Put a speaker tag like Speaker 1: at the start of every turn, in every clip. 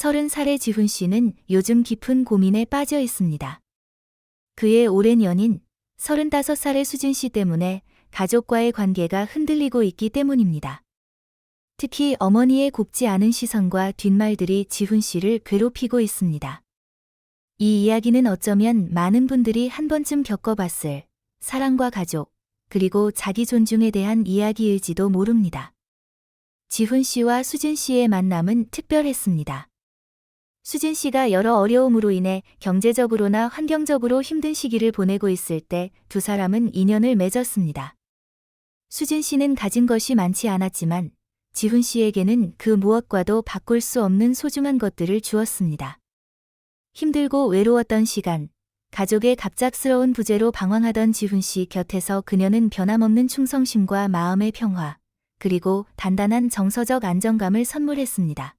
Speaker 1: 30살의 지훈 씨는 요즘 깊은 고민에 빠져 있습니다. 그의 오랜 연인 35살의 수진 씨 때문에 가족과의 관계가 흔들리고 있기 때문입니다. 특히 어머니의 곱지 않은 시선과 뒷말들이 지훈 씨를 괴롭히고 있습니다. 이 이야기는 어쩌면 많은 분들이 한 번쯤 겪어봤을 사랑과 가족, 그리고 자기 존중에 대한 이야기일지도 모릅니다. 지훈 씨와 수진 씨의 만남은 특별했습니다. 수진 씨가 여러 어려움으로 인해 경제적으로나 환경적으로 힘든 시기를 보내고 있을 때 두 사람은 인연을 맺었습니다. 수진 씨는 가진 것이 많지 않았지만 지훈 씨에게는 그 무엇과도 바꿀 수 없는 소중한 것들을 주었습니다. 힘들고 외로웠던 시간, 가족의 갑작스러운 부재로 방황하던 지훈 씨 곁에서 그녀는 변함없는 충성심과 마음의 평화, 그리고 단단한 정서적 안정감을 선물했습니다.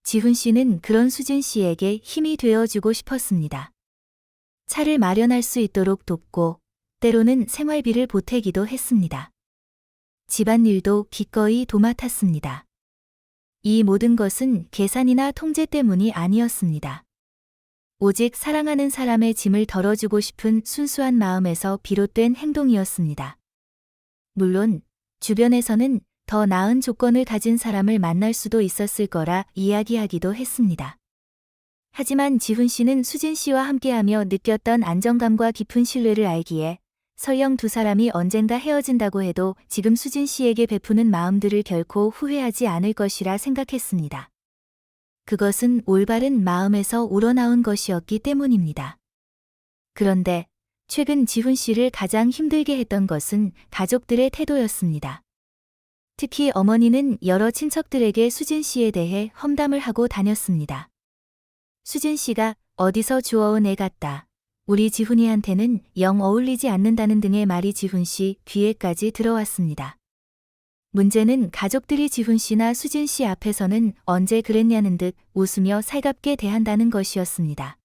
Speaker 1: 지훈 씨는 그런 수진 씨에게 힘이 되어주고 싶었습니다. 차를 마련할 수 있도록 돕고, 때로는 생활비를 보태기도 했습니다. 집안일도 기꺼이 도맡았습니다. 이 모든 것은 계산이나 통제 때문이 아니었습니다. 오직 사랑하는 사람의 짐을 덜어주고 싶은 순수한 마음에서 비롯된 행동이었습니다. 물론 주변에서는 더 나은 조건을 가진 사람을 만날 수도 있었을 거라 이야기하기도 했습니다. 하지만 지훈 씨는 수진 씨와 함께하며 느꼈던 안정감과 깊은 신뢰를 알기에 설령 두 사람이 언젠가 헤어진다고 해도 지금 수진 씨에게 베푸는 마음들을 결코 후회하지 않을 것이라 생각했습니다. 그것은 올바른 마음에서 우러나온 것이었기 때문입니다. 그런데 최근 지훈 씨를 가장 힘들게 했던 것은 가족들의 태도였습니다. 특히 어머니는 여러 친척들에게 수진 씨에 대해 험담을 하고 다녔습니다. 수진 씨가 어디서 주워온 애 같다. 우리 지훈이한테는 영 어울리지 않는다는 등의 말이 지훈 씨 귀에까지 들어왔습니다. 문제는 가족들이 지훈 씨나 수진 씨 앞에서는 언제 그랬냐는 듯 웃으며 살갑게 대한다는 것이었습니다.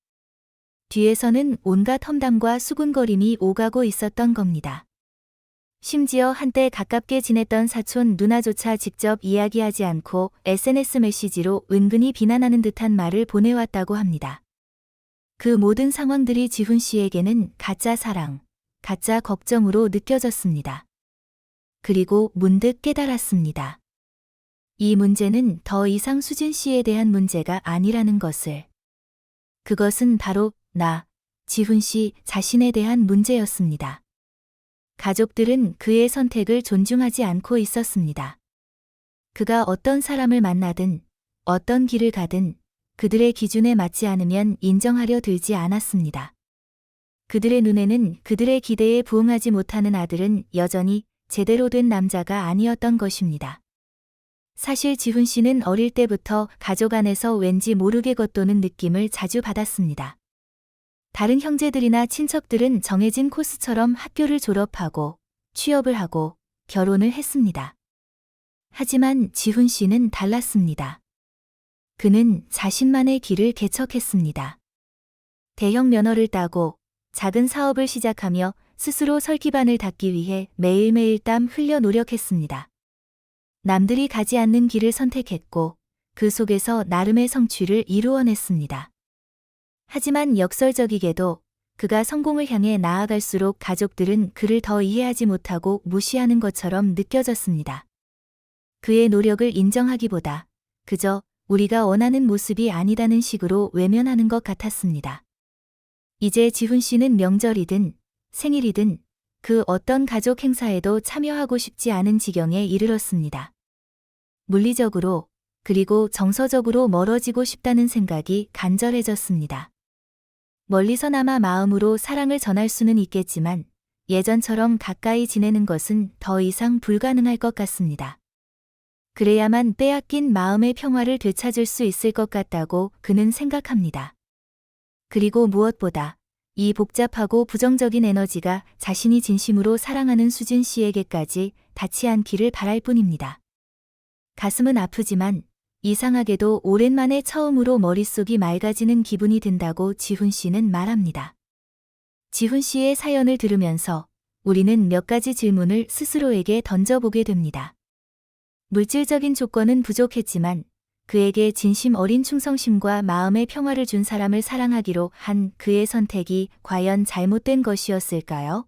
Speaker 1: 뒤에서는 온갖 험담과 수군거림이 오가고 있었던 겁니다. 심지어 한때 가깝게 지냈던 사촌 누나조차 직접 이야기하지 않고 SNS 메시지로 은근히 비난하는 듯한 말을 보내왔다고 합니다. 그 모든 상황들이 지훈 씨에게는 가짜 사랑, 가짜 걱정으로 느껴졌습니다. 그리고 문득 깨달았습니다. 이 문제는 더 이상 수진 씨에 대한 문제가 아니라는 것을. 그것은 바로 지훈 씨 자신에 대한 문제였습니다. 가족들은 그의 선택을 존중하지 않고 있었습니다. 그가 어떤 사람을 만나든, 어떤 길을 가든, 그들의 기준에 맞지 않으면 인정하려 들지 않았습니다. 그들의 눈에는 그들의 기대에 부응하지 못하는 아들은 여전히 제대로 된 남자가 아니었던 것입니다. 사실 지훈 씨는 어릴 때부터 가족 안에서 왠지 모르게 겉도는 느낌을 자주 받았습니다. 다른 형제들이나 친척들은 정해진 코스처럼 학교를 졸업하고 취업을 하고 결혼을 했습니다. 하지만 지훈 씨는 달랐습니다. 그는 자신만의 길을 개척했습니다. 대형 면허를 따고 작은 사업을 시작하며 스스로 설 기반을 닦기 위해 매일매일 땀 흘려 노력했습니다. 남들이 가지 않는 길을 선택했고 그 속에서 나름의 성취를 이루어냈습니다. 하지만 역설적이게도 그가 성공을 향해 나아갈수록 가족들은 그를 더 이해하지 못하고 무시하는 것처럼 느껴졌습니다. 그의 노력을 인정하기보다 그저 우리가 원하는 모습이 아니다는 식으로 외면하는 것 같았습니다. 이제 지훈 씨는 명절이든 생일이든 그 어떤 가족 행사에도 참여하고 싶지 않은 지경에 이르렀습니다. 물리적으로 그리고 정서적으로 멀어지고 싶다는 생각이 간절해졌습니다. 멀리서나마 마음으로 사랑을 전할 수는 있겠지만 예전처럼 가까이 지내는 것은 더 이상 불가능할 것 같습니다. 그래야만 빼앗긴 마음의 평화를 되찾을 수 있을 것 같다고 그는 생각합니다. 그리고 무엇보다 이 복잡하고 부정적인 에너지가 자신이 진심으로 사랑하는 수진 씨에게까지 닿지 않기를 바랄 뿐입니다. 가슴은 아프지만 이상하게도 오랜만에 처음으로 머릿속이 맑아지는 기분이 든다고 지훈 씨는 말합니다. 지훈 씨의 사연을 들으면서 우리는 몇 가지 질문을 스스로에게 던져보게 됩니다. 물질적인 조건은 부족했지만 그에게 진심 어린 충성심과 마음의 평화를 준 사람을 사랑하기로 한 그의 선택이 과연 잘못된 것이었을까요?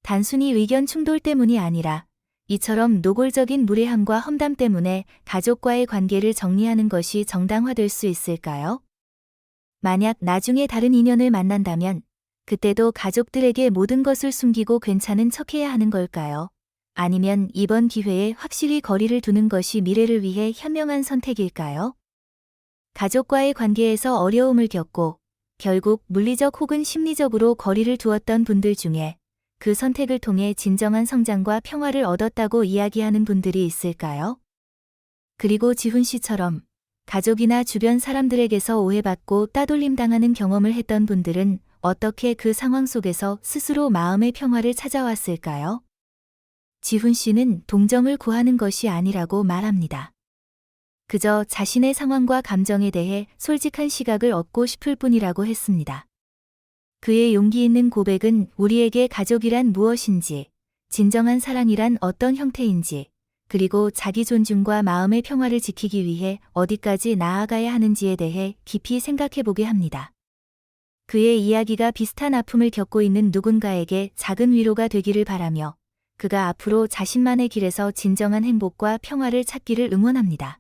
Speaker 1: 단순히 의견 충돌 때문이 아니라 이처럼 노골적인 무례함과 험담 때문에 가족과의 관계를 정리하는 것이 정당화될 수 있을까요? 만약 나중에 다른 인연을 만난다면 그때도 가족들에게 모든 것을 숨기고 괜찮은 척해야 하는 걸까요? 아니면 이번 기회에 확실히 거리를 두는 것이 미래를 위해 현명한 선택일까요? 가족과의 관계에서 어려움을 겪고 결국 물리적 혹은 심리적으로 거리를 두었던 분들 중에 그 선택을 통해 진정한 성장과 평화를 얻었다고 이야기하는 분들이 있을까요? 그리고 지훈 씨처럼 가족이나 주변 사람들에게서 오해받고 따돌림당하는 경험을 했던 분들은 어떻게 그 상황 속에서 스스로 마음의 평화를 찾아왔을까요? 지훈 씨는 동정을 구하는 것이 아니라고 말합니다. 그저 자신의 상황과 감정에 대해 솔직한 시각을 얻고 싶을 뿐이라고 했습니다. 그의 용기 있는 고백은 우리에게 가족이란 무엇인지, 진정한 사랑이란 어떤 형태인지, 그리고 자기 존중과 마음의 평화를 지키기 위해 어디까지 나아가야 하는지에 대해 깊이 생각해보게 합니다. 그의 이야기가 비슷한 아픔을 겪고 있는 누군가에게 작은 위로가 되기를 바라며 그가 앞으로 자신만의 길에서 진정한 행복과 평화를 찾기를 응원합니다.